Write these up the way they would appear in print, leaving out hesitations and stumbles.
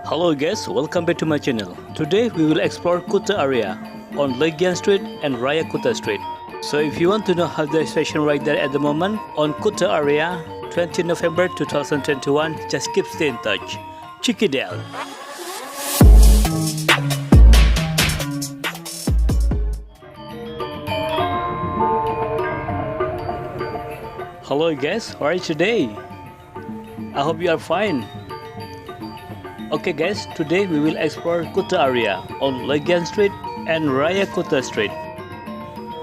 Hello guys, welcome back to my channel. Today we will explore Kuta area on Legian Street and Raya Kuta Street. So if you want to know how the situation right there at the moment on Kuta area 20 November 2021, just keep stay in touch. Check it out. Hello guys, how are you today? I hope you are fine. Okay guys, today we will explore Kuta area on Legian Street and Raya Kuta Street.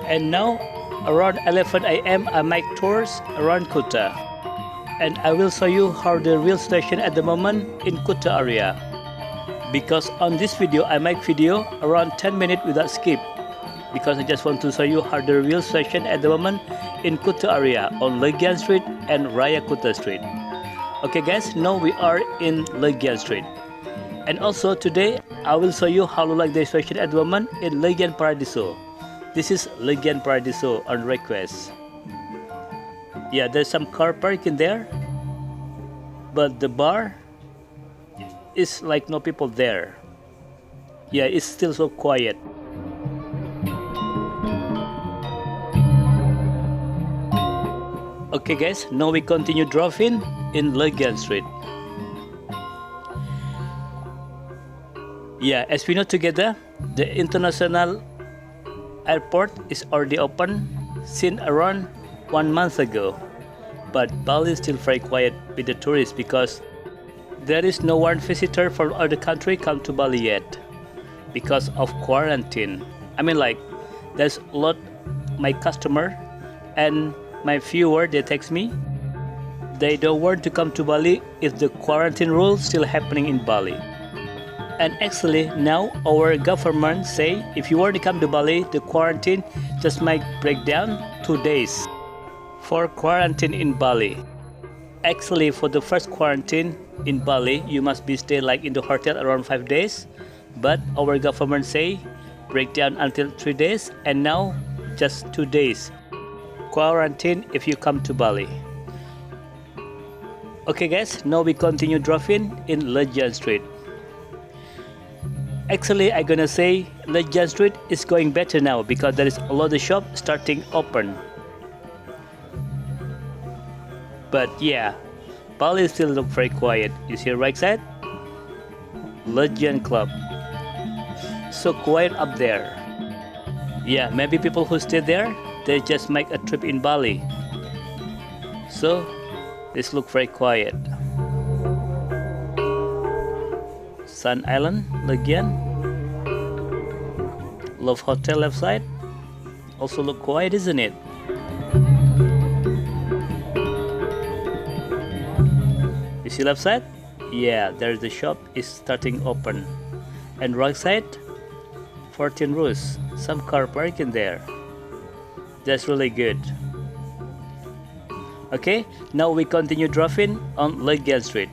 And now around 11 am I make tours around Kuta. And I will show you how the real station at the moment in Kuta area. Because on this video I make video around 10 minutes without skip. Because I just want to show you how the real station at the moment in Kuta area on Legian Street and Raya Kuta Street. Okay guys, now we are in Legian Street. And also today I will show you how to like the situation at the moment in Legian Paradiso. This is Legian Paradiso on request. Yeah, there's some car parking there, but the bar is like no people there. Yeah, it's still so quiet. Okay guys, now we continue driving in Legian Street. Yeah, as we know together, the international airport is already open since around 1 month ago. But Bali is still very quiet with the tourists because there is no one visitor from other country come to Bali yet because of quarantine. I mean like there's a lot my customer and my viewer, they text me. They don't want to come to Bali if the quarantine rule still happening in Bali. And actually now our government say if you want to come to Bali, the quarantine just might break down 2 days for quarantine in Bali. Actually for the first quarantine in Bali, you must be stay like in the hotel around 5 days. But our government say break down until 3 days and now just 2 days quarantine if you come to Bali. Okay guys, now we continue driving in Legian Street. Actually I'm gonna say Legian Street is going better now because there is a lot of shops starting open. But yeah, Bali still look very quiet. You see right side? Legian Club. So quiet up there. Yeah, maybe people who stay there, they just make a trip in Bali. So this look very quiet. Sun Island, Legian. Love Hotel left side. Also look quiet, isn't it? You see left side? Yeah, there's the shop is starting open. And right side, 14 rows. Some car parking there. That's really good. Okay, now we continue driving on Legian Street.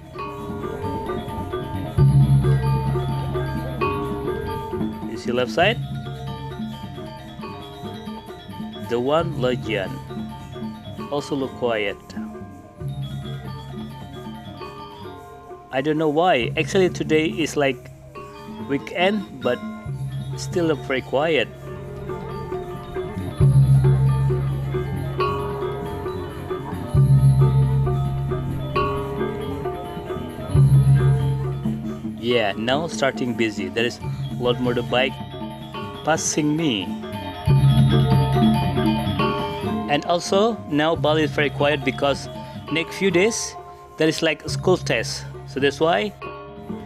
You see left side? The one Legian. Also look quiet. I don't know why. Actually today is like weekend, but still look very quiet. Yeah, now starting busy. There is a lot more motorbike passing me. And also now Bali is very quiet because next few days there is like school test. So that's why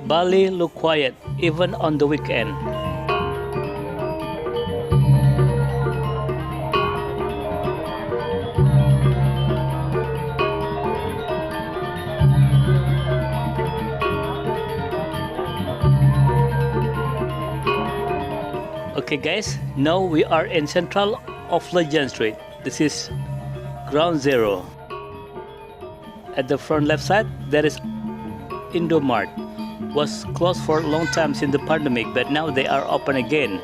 Bali look quiet even on the weekend. Okay guys, now we are in central of Legian Street. This is ground zero. At the front left side there is Indomart. Was closed for a long time since the pandemic, but now they are open again.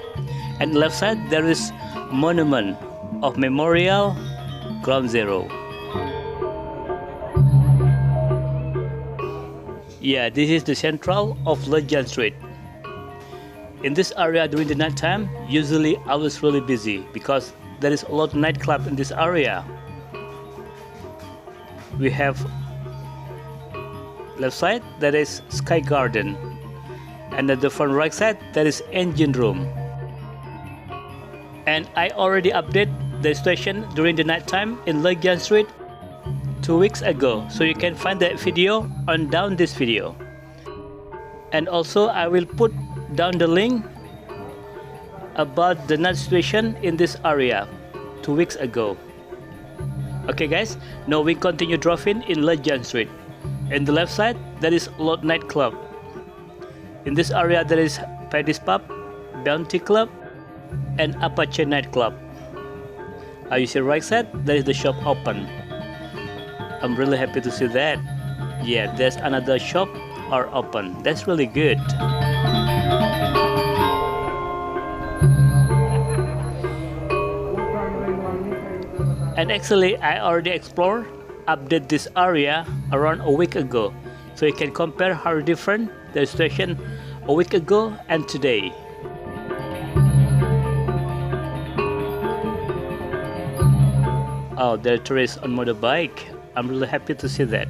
And left side there is monument of Memorial Ground Zero. Yeah, this is the central of Legian Street. In this area during the night time, usually I was really busy because there is a lot of nightclub in this area. We have left side, that is Sky Garden, and at the front right side, that is Engine Room. And I already updated the station during the night time in Legian Street 2 weeks ago, so you can find that video on down this video. And also I will put down the link about the night situation in this area 2 weeks ago. Okay guys, now we continue driving in Legian Street. In the left side, there is a lot nightclub. In this area, there is Paddy's Pub, Bounty Club, and Apache nightclub. You see right side, there is the shop open. I'm really happy to see that. Yeah, there's another shop are open. That's really good. And actually, I already explored, update this area around a week ago, so you can compare how different the station a week ago and today. Oh, there are tourists on motorbike. I'm really happy to see that.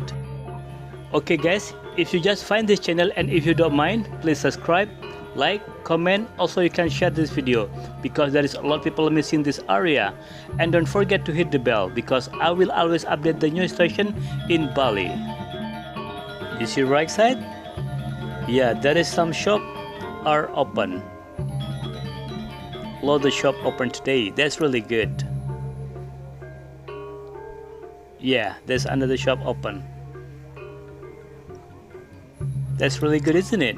Okay guys, if you just find this channel and if you don't mind, please subscribe, like, comment. Also you can share this video because there is a lot of people missing this area. And don't forget to hit the bell because I will always update the new station in Bali. You see right side? Yeah, there is some shop are open. Lot of shop open today. That's really good. Yeah, there's another shop open. That's really good, isn't it?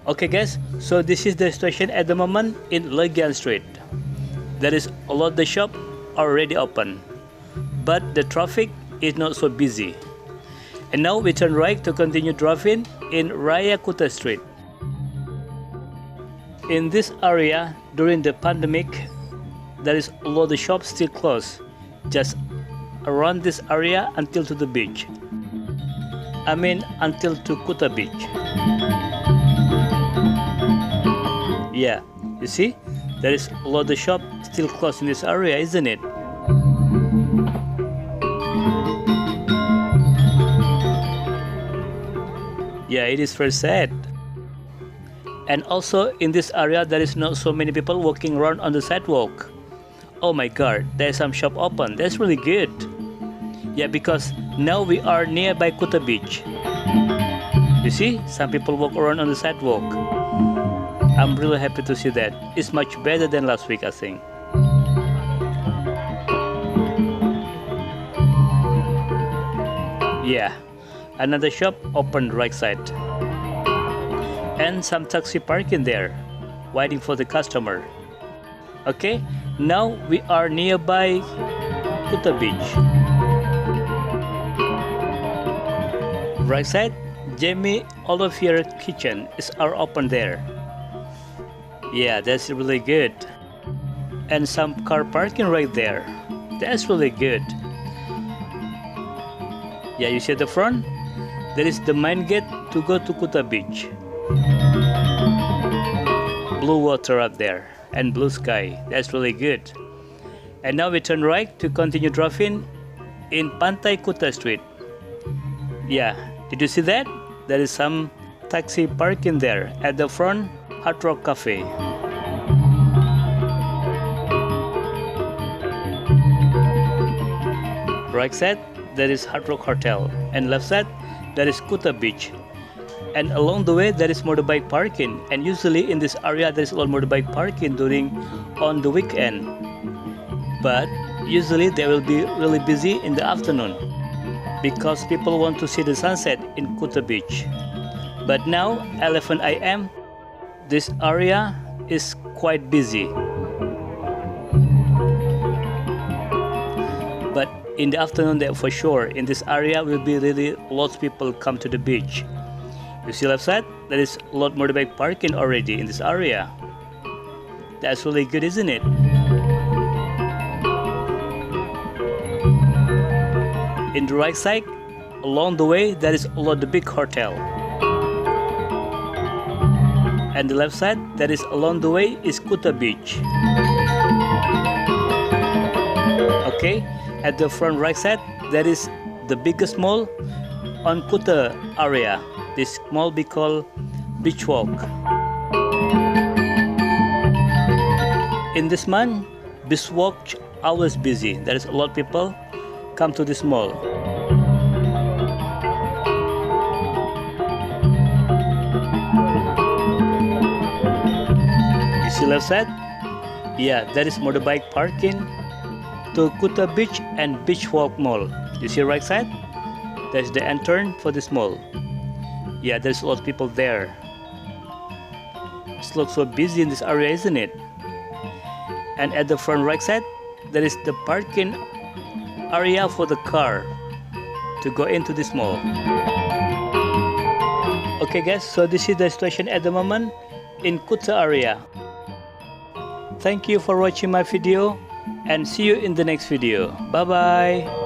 Okay guys, so this is the station at the moment in Legian Street. There is a lot of the shop already open, but the traffic is not so busy. And now we turn right to continue driving in Raya Kuta Street. In this area, during the pandemic, there is a lot of shops still closed, just around this area until to the beach. I mean until to Kuta Beach. Yeah, you see, there is a lot of shop still closed in this area, isn't it? Yeah, it is very sad. And also in this area, there is not so many people walking around on the sidewalk. Oh my god, there's some shop open. That's really good. Yeah, because now we are nearby Kuta Beach. You see, some people walk around on the sidewalk. I'm really happy to see that. It's much better than last week, I think. Yeah, another shop open right side. And some taxi parking there, waiting for the customer. Okay, now we are nearby Kuta Beach. Right side, Jamie Olivier Kitchen is our open there. Yeah, that's really good. And some car parking right there. That's really good. Yeah, you see at the front? There is the main gate to go to Kuta Beach. Blue water up there and blue sky. That's really good. And now we turn right to continue driving in Pantai Kuta Street. Yeah, did you see that? There is some taxi parking there at the front hearh Cafe. Right side, there is Hearh Hotel, and left side, there is Kuta Beach. And along the way, there is motorbike parking. And usually in this area, there is a lot of motorbike parking on the weekend. But usually they will be really busy in the afternoon because people want to see the sunset in Kuta Beach. But now, 11 AM, this area is quite busy. But in the afternoon, there for sure, in this area will be really lots of people come to the beach. You see left side, there is a lot motorbike parking already in this area. That's really good, isn't it? In the right side, along the way there is along the big hotel. And the left side that is along the way is Kuta Beach. Okay, at the front right side there is the biggest mall on Kuta area. This mall we call Beachwalk. In this month, Beachwalk always busy. There is a lot of people come to this mall. You see left side? Yeah, there is motorbike parking to Kuta Beach and Beachwalk Mall. You see right side? That's the entrance for this mall. Yeah, there's a lot of people there. It looks so busy in this area, isn't it? And at the front right side, there is the parking area for the car to go into this mall. Okay guys, so this is the situation at the moment in Kuta area. Thank you for watching my video and see you in the next video. Bye bye.